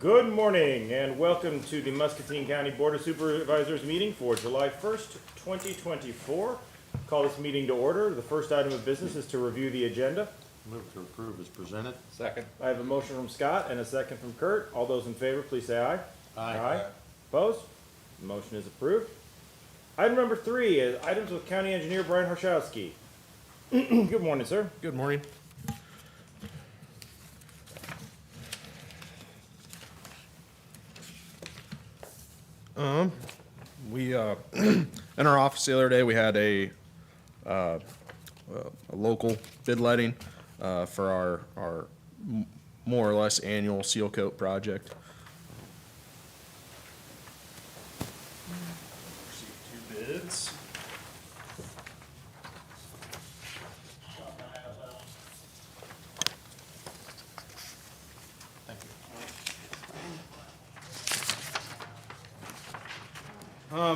Good morning and welcome to the Muscatine County Board of Supervisors meeting for July 1st, 2024. Call this meeting to order. The first item of business is to review the agenda. Move to approve as presented. Second. I have a motion from Scott and a second from Kurt. All those in favor, please say aye. Aye. Opposed? The motion is approved. Item number 3 is items with County Engineer Brian Harshowski. Good morning, sir. Good morning. We in our office the other day we had a local bid letting for our more or less annual seal coat project. Received 2 bids. Thank you.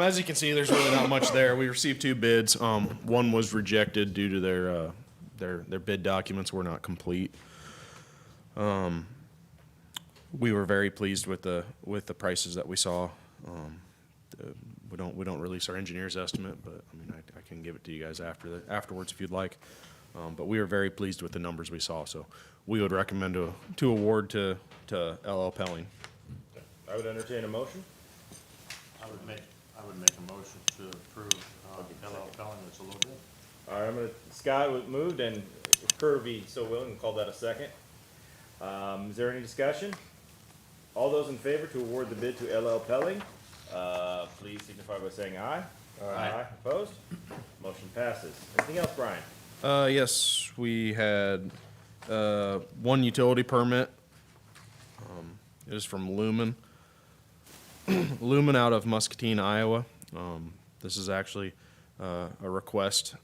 As you can see, there's really not much there. We received 2 bids. One was rejected due to their bid documents were not complete. We were very pleased with the prices that we saw. We don't release our engineer's estimate, but I mean I can give it to you guys afterwards if you'd like. But we were very pleased with the numbers we saw, so we would recommend to award to LL Pelling. I would entertain a motion. I would make a motion to approve LL Pelling. It's a little bit. All right, Scott was moved and if Kurt would be so willing, we'll call that a second. Is there any discussion? All those in favor to award the bid to LL Pelling, please signify by saying aye. Aye. Opposed? Motion passes. Anything else, Brian? Yes, we had 1 utility permit. It is from Lumen. Lumen out of Muscatine, Iowa. This is actually a request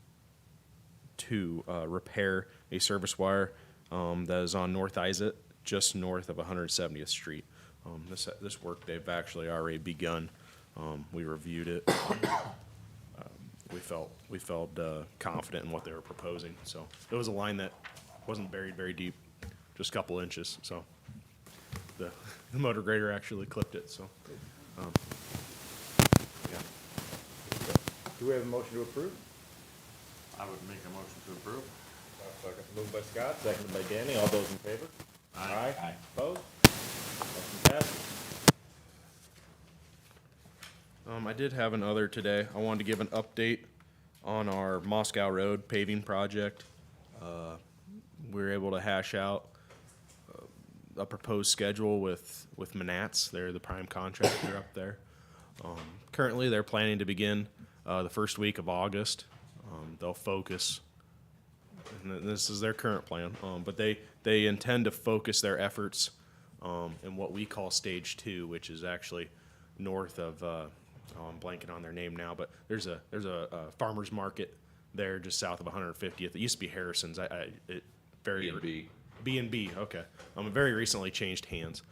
to repair a service wire that is on North Isaac, just north of 170th Street. This work they've actually already begun. We reviewed it. We felt confident in what they were proposing. So it was a line that wasn't buried very deep, just a couple inches. So the motor grader actually clipped it. So yeah. Do we have a motion to approve? I would make a motion to approve. Moved by Scott, seconded by Danny. All those in favor? Aye. Opposed? Motion passes. I did have another today. I wanted to give an update on our Moscow Road paving project. We were able to hash out a proposed schedule with Manats. They're the prime contractor up there. Currently, they're planning to begin the first week of August. They'll focus, and this is their current plan, but they intend to focus their efforts in what we call Stage 2, which is actually north of, I'm blanking on their name now, but there's a farmer's market there just south of 150th. It used to be Harrison's. B&B, okay. It very recently changed hands.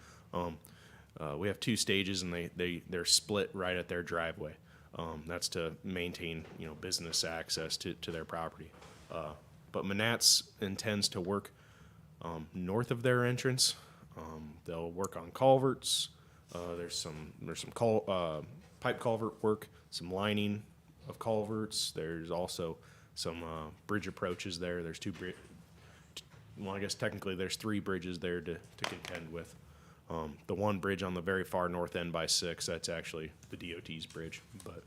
We have 2 stages, and they're split right at their driveway. That's to maintain, business access to their property. But Manats intends to work north of their entrance. They'll work on culverts. There's some pipe culvert work, some lining of culverts. There's also some bridge approaches there. There's 2 well, I guess technically there's 3 bridges there to contend with. The one bridge on the very far north end by 6, that's actually the DOT's bridge, but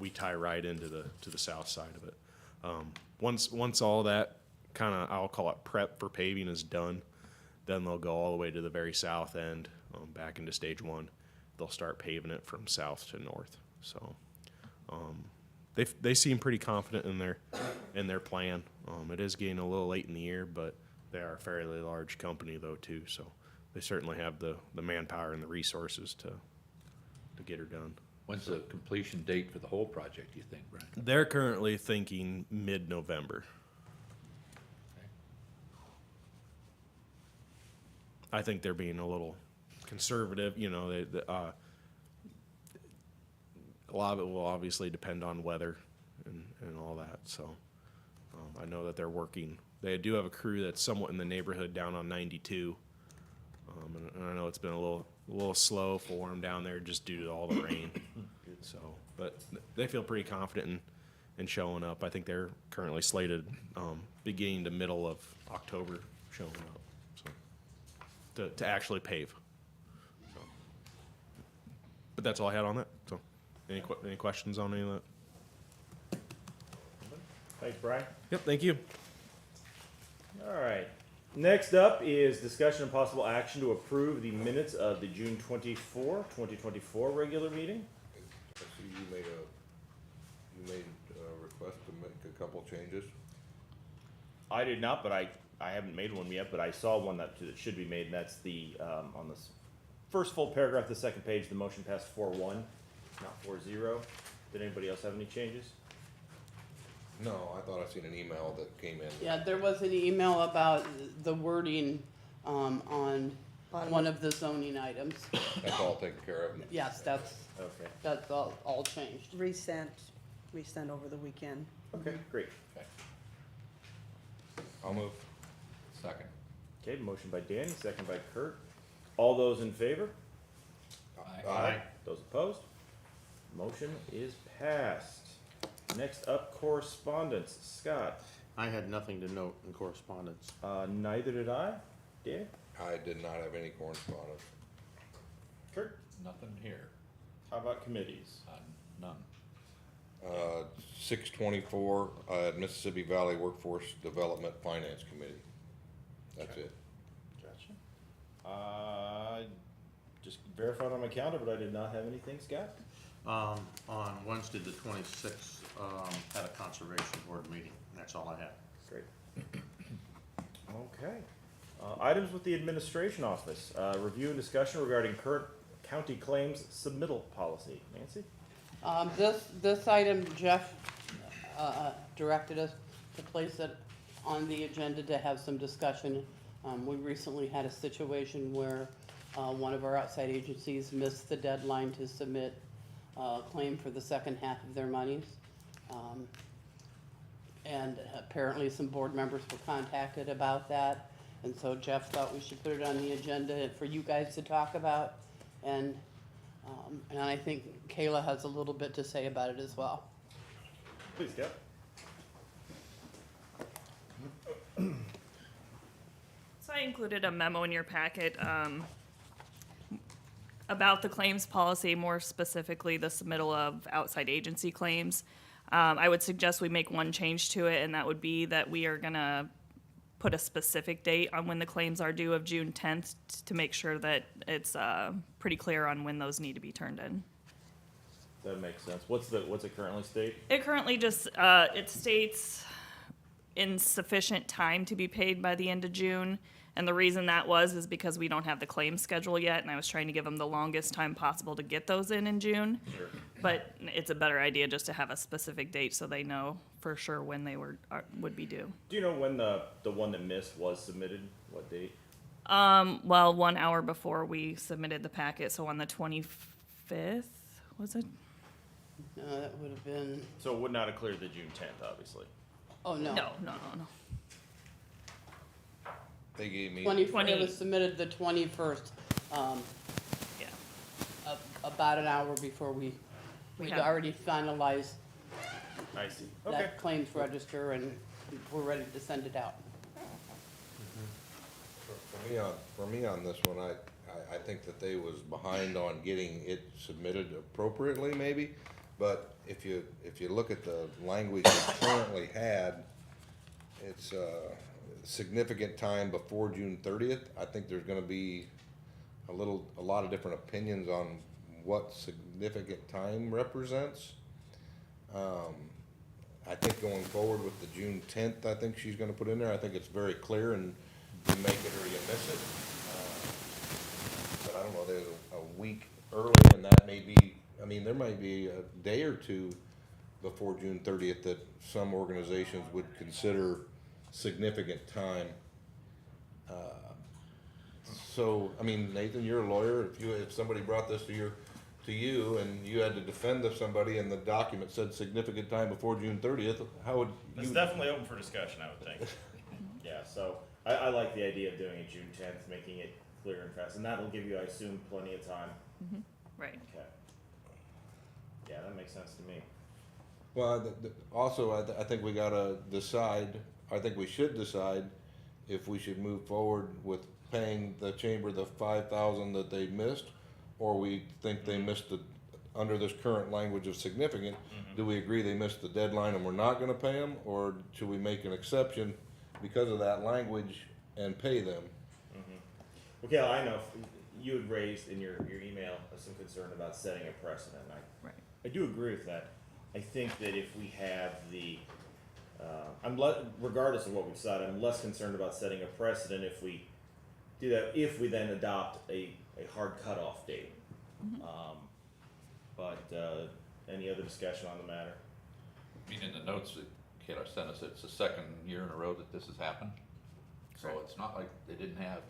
we tie right into the south side of it. Once all that kind of, I'll call it prep for paving is done, then they'll go all the way to the very south end, back into Stage 1. They'll start paving it from south to north. So they seem pretty confident in their plan. It is getting a little late in the year, but they are a fairly large company though too, so they certainly have the manpower and the resources to get her done. When's the completion date for the whole project, do you think, Brian? They're currently thinking mid-November. Okay. I think they're being a little conservative. A lot of it will obviously depend on weather and all that. So I know that they're working. They do have a crew that's somewhat in the neighborhood down on 92. And I know it's been a a little slow for them down there just due to all the rain. So, but they feel pretty confident in showing up. I think they're currently slated beginning to middle of October showing up. So to actually pave. So, but that's all I had on that. So, any questions on any of that? Thanks, Brian. Yep. Thank you. All right. Next up is discussion and possible action to approve the minutes of the June 2024 regular meeting. I see you made a request to make a couple changes. I did not, but I haven't made one yet, but I saw one that should be made, and that's the, on this first full paragraph, the second page, the motion passed 4-1, not 4-0. Did anybody else have any changes? No, I thought I seen an email that came in. Yeah, there was an email about the wording, on one of the zoning items. That's all taken care of. Yes, Okay. that's all changed. Resent over the weekend. Okay, great. I'll move. Second. Okay, motion by Danny, second by Kurt. All those in favor? Aye. Those opposed? Motion is passed. Next up, correspondence. Scott? I had nothing to note in correspondence. Neither did I. Danny? I did not have any correspondence. Kurt? Nothing here, How about committees? none. 624, Mississippi Valley Workforce Development Finance Committee. That's it. Gotcha. Just verified on my calendar, but I did not have anything, Scott. On Wednesday, the 26th, had a conservation board meeting, and that's all I had. Great. Okay. Items with the administration office. Review and discussion regarding current county claims submittal policy. Nancy? This item, Jeff, directed us to place it on the agenda to have some discussion. We recently had a situation where, one of our outside agencies missed the deadline to submit a claim for the second half of their monies. And apparently some board members were contacted about that. And so Jeff thought we should put it on the agenda for you guys to talk about. And I think Kayla has a little bit to say about it as well. Please, Scott. So I included a memo in your packet about the claims policy, more specifically the submittal of outside agency claims. I would suggest we make one change to it, and that would be that we are gonna put a specific date on when the claims are due of June 10th to make sure that it's pretty clear on when those need to be turned in. That makes sense. What's it currently state? It currently just, it states insufficient time to be paid by the end of June. And the reason that is because we don't have the claim schedule yet, and I was trying to give them the longest time possible to get those in June. Sure. But it's a better idea just to have a specific date so they know for sure when they would be due. Do you know when the one that missed was submitted? What date? Well, 1 hour before we submitted the packet, so on the 25th, was it? No, that would have been, So it would not have cleared the June 10th, obviously. oh, no. No. They gave me, It was submitted the 21st, Yeah. about an hour before we'd have- already finalized I see. Okay. that claims register and we're ready to send it out. for me on this one, I think that they was behind on getting it submitted appropriately maybe. But if you look at the language we currently had, it's significant time before June 30th. I think there's gonna be a lot of different opinions on what significant time represents. I think going forward with the June 10th, I think she's gonna put in there, I think it's very clear, and you make it or you miss it. But I don't know, there's a week early, and that may be, I mean, there might be a day or two before June 30th that some organizations would consider significant time. So, I mean, Nathan, you're a lawyer, if somebody brought this to you and you had to defend somebody and the document said significant time before June 30th, how would you? It's definitely open for discussion, I would think. Yeah, so I like the idea of doing it June 10th, making it clear and fast, and that'll give you, I assume, plenty of time. Right. Okay. Yeah, that makes sense to me. Well, also, I think we gotta decide, I think we should decide if we should move forward with paying the chamber the 5,000 that they missed, or we think they missed the, under this current language of significant, do we agree they missed the deadline and we're not gonna pay them, or should we make an exception because of that language and pay them? Okay, I know you had raised in your email some concern about setting a precedent. Right. I do agree with that. I think that if we have the, regardless of what we decide, I'm less concerned about setting a precedent if we do that, if we then adopt a hard cutoff date. Any other discussion on the matter? I mean, in the notes that Kayla sent us, it's the second year in a row that this has happened. So Correct. it's not like they didn't have.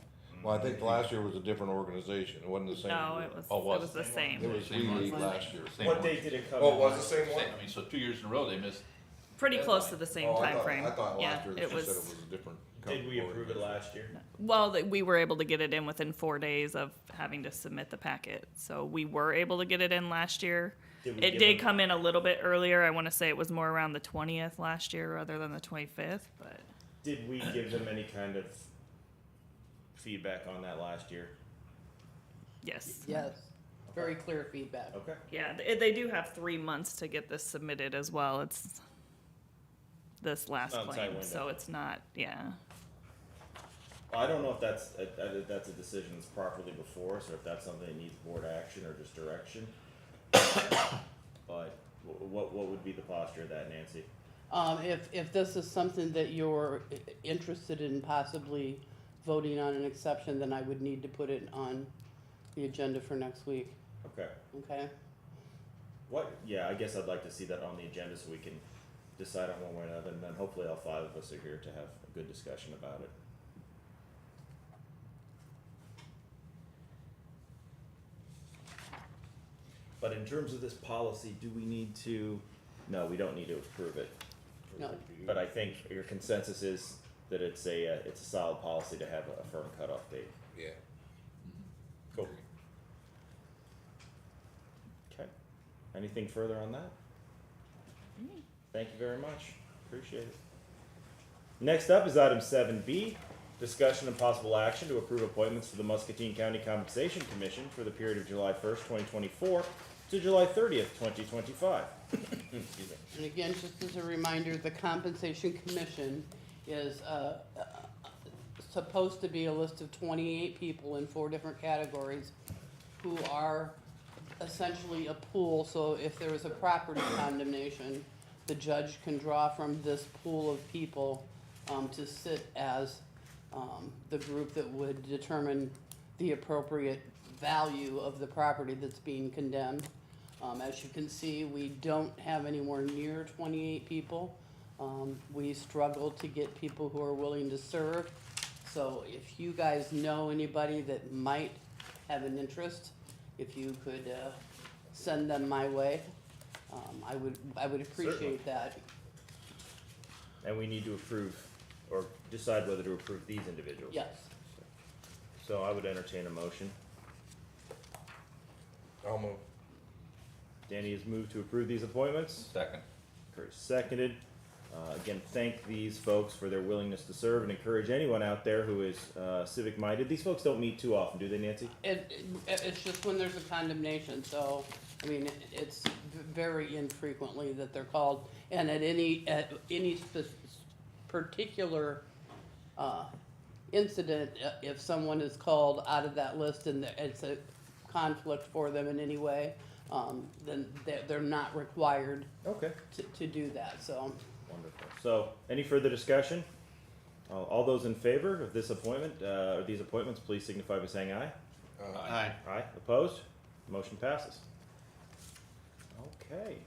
Well, I think last year was a different organization, it wasn't the same. No, year. it was, Oh, was it was it? the same. It was Same one League last year. Same What one. date did it come? Oh, in? it was the same one? I mean, so 2 years in a row, they missed. Pretty close to the same Oh, time frame. I thought Yeah, last year that it you said it was, was a different. Did we approve it last year? well, we were able to get it in within 4 days of having to submit the packet. So we were able to get it in last year. Did we It give did them- come in a little bit earlier. I want to say it was more around the 20th last year rather than the 25th, but Did we give them any kind of feedback on that last year? yes. Yes, very clear feedback. Okay. Yeah, they do have 3 months to get this submitted as well. It's this last Oh, tight claim, window. so it's not, yeah. Well, I don't know if that's a decision that's properly before us, or if that's something that needs board action or just direction. But what would be the posture of that, Nancy? If this is something that you're interested in possibly voting on an exception, then I would need to put it on the agenda for next week, Okay. okay? Yeah, I guess I'd like to see that on the agenda so we can decide on one way or another, and then hopefully all 5 of us are here to have a good discussion about it. But in terms of this policy, do we need to, no, we don't need to approve it. No. But I think your consensus is that it's a solid policy to have a firm cutoff date. Yeah. Cool. Okay. Anything further on that? Thank you very much. Appreciate it. Next up is item 7B, discussion and possible action to approve appointments to the Muscatine County Compensation Commission for the period of July 1st, 2024 to July 30th, 2025. Excuse me. And again, just as a reminder, the Compensation Commission is supposed to be a list of 28 people in 4 different categories who are essentially a pool. So if there is a property condemnation, the judge can draw from this pool of people to sit as the group that would determine the appropriate value of the property that's being condemned. As you can see, we don't have anywhere near 28 people. We struggle to get people who are willing to serve. So if you guys know anybody that might have an interest, if you could send them my way, I would appreciate that. And we need to approve or decide whether to approve these individuals. Yes. So I would entertain a motion. I'll move. Danny has moved to approve these appointments. Second. Kurt seconded. Again, thank these folks for their willingness to serve and encourage anyone out there who is civic minded. These folks don't meet too often, do they, Nancy? It's just when there's a condemnation, so, I mean, it's very infrequently that they're called. And at any particular, incident, if someone is called out of that list and it's a conflict for them in any way, then they're not required Okay. to do that, so. Wonderful. So, any further discussion? All those in favor of this appointment, or these appointments, please signify by saying aye. Aye. Aye. Opposed? Motion passes. Okay.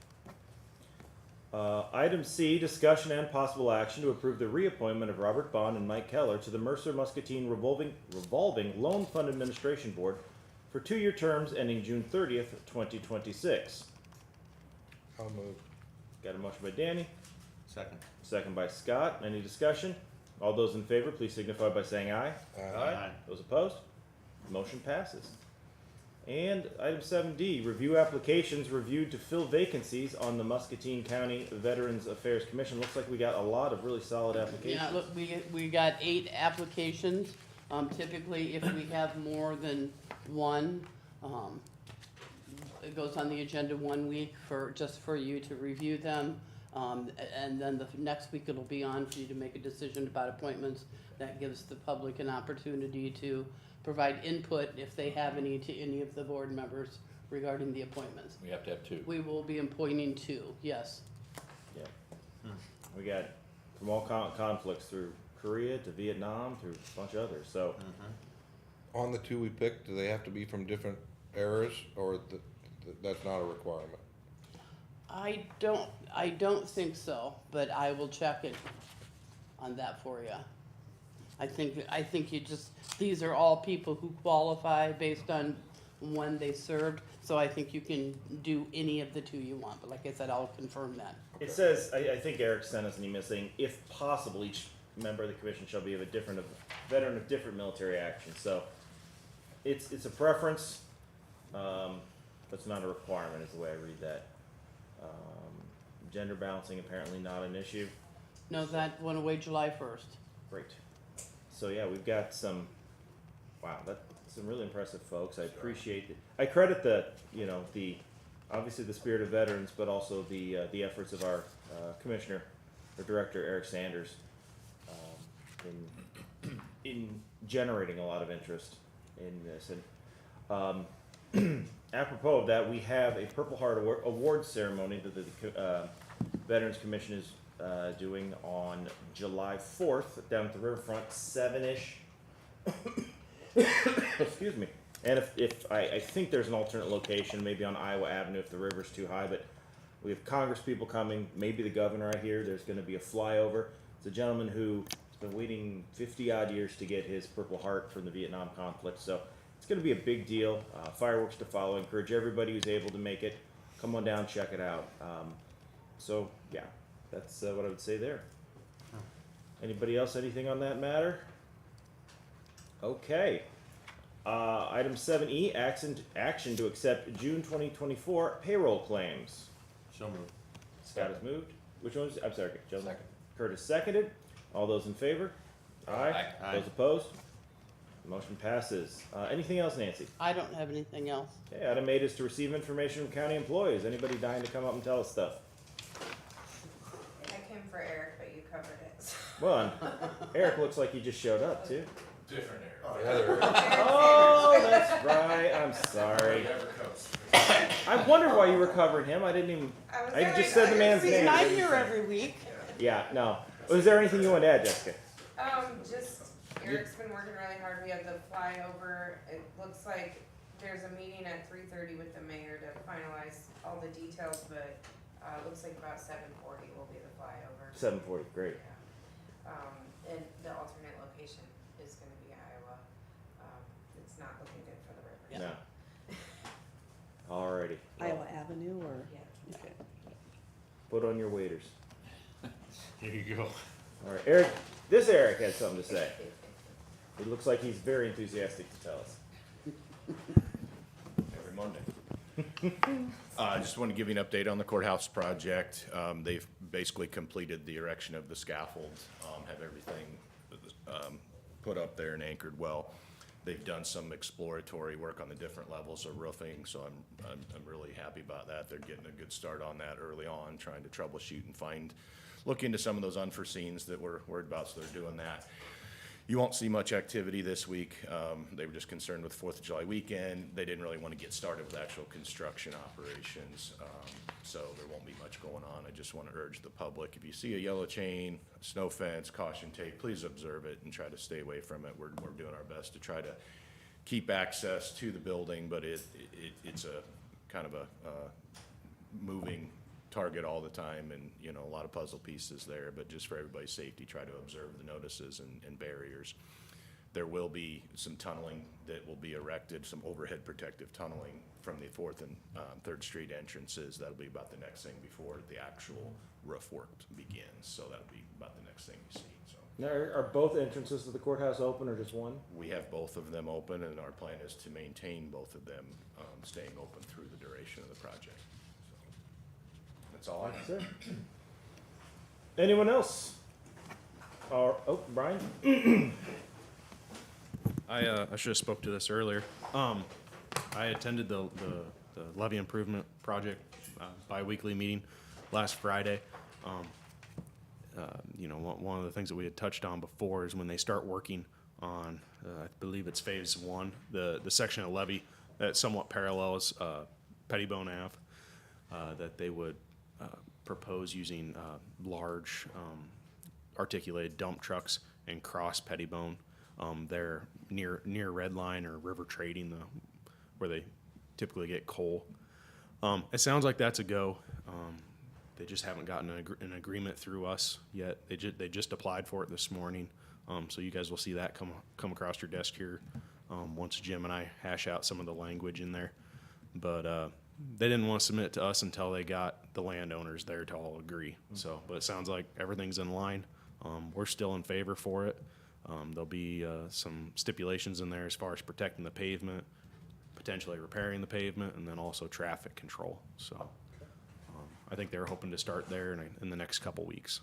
Item C, discussion and possible action to approve the reappointment of Robert Bond and Mike Keller to the Mercer Muscatine Revolving Loan Fund Administration Board for 2-year terms ending June 30th, 2026. I'll move. Got a motion by Danny, Second. second by Scott. Any discussion? All those in favor, please signify by saying aye. Aye. Those opposed? Motion passes. And item 7D, review applications reviewed to fill vacancies on the Muscatine County Veterans Affairs Commission. Looks like we got a lot of really solid applications. Yeah, look, we got 8 applications. Typically, if we have more than one, it goes on the agenda 1 week just for you to review them. And then the next week it'll be on for you to make a decision about appointments. That gives the public an opportunity to provide input if they have any to any of the board members regarding the appointments. We have to have 2. We will be appointing 2, yes. Yeah. We got from all conflicts through Korea to Vietnam to a bunch of others. So On the 2 we picked, do they have to be from different eras, or that's not a requirement? I don't think so, but I will check it on that for you. I think you just, these are all people who qualify based on when they served, so I think you can do any of the 2 you want, but like I said, I'll confirm that. it says, I think Eric sent us an email saying, if possible, each member of the commission shall be of a veteran of different military action. So it's a preference, but it's not a requirement, is the way I read that. Gender balancing apparently not an issue. No, that went away July 1st. Great. So yeah, we've got some, some really impressive folks. I appreciate it. I credit obviously the spirit of veterans, but also the efforts of our commissioner, or director, Eric Sanders, in generating a lot of interest in this. And apropos of that, we have a Purple Heart Award ceremony that the Veterans Commission is doing on July 4th down at the riverfront, 7-ish. Excuse me. And if I think there's an alternate location, maybe on Iowa Avenue if the river's too high, but we have Congress people coming, maybe the governor I hear. There's going to be a flyover. It's a gentleman who's been waiting 50 odd years to get his Purple Heart from the Vietnam conflict. So it's going to be a big deal. Fireworks to follow. Encourage everybody who's able to make it. Come on down, check it out. So yeah, that's what I would say there. Anybody else, anything on that matter? Okay. Item 7E, action to accept June 2024 payroll claims. So moved. Scott has moved. Which one was, I'm sorry, Joe. Second. Curtis seconded. All those in favor? Aye. Aye. Those opposed? Motion passes. Anything else, Nancy? I don't have anything else. Okay, item 8 is to receive information from county employees. Anybody dying to come up and tell us stuff? I came for Eric, but you covered it. Well, Eric looks like he just showed up too. Different area. Oh, yeah, there is. Oh, that's right. I'm sorry. I wondered why you were covering him. I didn't even. I just said the man's He's name. not here every week. Yeah, no. Was there anything you wanted to add, Jessica? Just, Eric's been working really hard. We have the flyover. It looks like there's a meeting at 3:30 with the mayor to finalize all the details, but, looks like about 7:40 will be the flyover. 7:40. Great. Yeah. And the alternate location is gonna be Iowa. It's not looking good for the river. No. Alrighty. Iowa Avenue or? Yeah. Okay. Put on your waders. Here you go. All right, Eric. This Eric had something to say. It looks like he's very enthusiastic to tell us. Every Monday. I just want to give you an update on the courthouse project. They've basically completed the erection of the scaffold, have everything put up there and anchored well. They've done some exploratory work on the different levels of roofing, so I'm really happy about that. They're getting a good start on that early on, trying to troubleshoot and look into some of those unforeseens that we're worried about, so they're doing that. You won't see much activity this week. They were just concerned with 4th of July weekend. They didn't really want to get started with actual construction operations, so there won't be much going on. I just want to urge the public, if you see a yellow chain, a snow fence, caution tape, please observe it and try to stay away from it. We're doing our best to try to keep access to the building, but it's a kind of a moving target all the time, and a lot of puzzle pieces there, but just for everybody's safety, try to observe the notices and barriers. There will be some tunneling that will be erected, some overhead protective tunneling from the 4th and 3rd Street entrances. That'll be about the next thing before the actual roof work begins, so that'll be about the next thing you see. So Now, are both entrances to the courthouse open or just one? We have both of them open, and our plan is to maintain both of them, staying open through the duration of the project. So, that's all I have. Sir. Anyone else? Oh, Brian? I should have spoke to this earlier. I attended the levee improvement project bi-weekly meeting last Friday. You know, one of the things that we had touched on before is when they start working on, I believe it's phase one, the section of levee that somewhat parallels Pettibone Ave, that they would propose using large articulated dump trucks and cross Pettibone. They're near Red Line or River Trading, where they typically get coal. It sounds like that's a go. They just haven't gotten an agreement through us yet. They just applied for it this morning. So you guys will see that come across your desk here once Jim and I hash out some of the language in there. But they didn't want to submit it to us until they got the landowners there to all agree. So, but it sounds like everything's in line. We're still in favor for it. There'll be some stipulations in there as far as protecting the pavement, potentially repairing the pavement, and then also traffic control. So I think they're hoping to start there in the next couple weeks.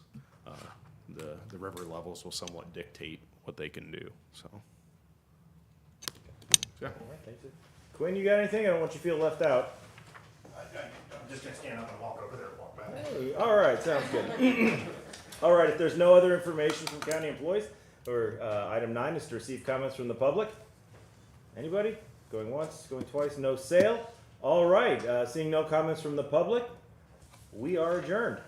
The river levels will somewhat dictate what they can do. So, yeah. All right, thanks. Quinn, you got anything? I don't want you to feel left out. I'm just gonna stand up and walk over there and walk back. Hey, all right, sounds good. All right, if there's no other information from county employees, or item 9 is to receive comments from the public. Anybody? Going once, going twice, no sale. All right, seeing no comments from the public, we are adjourned.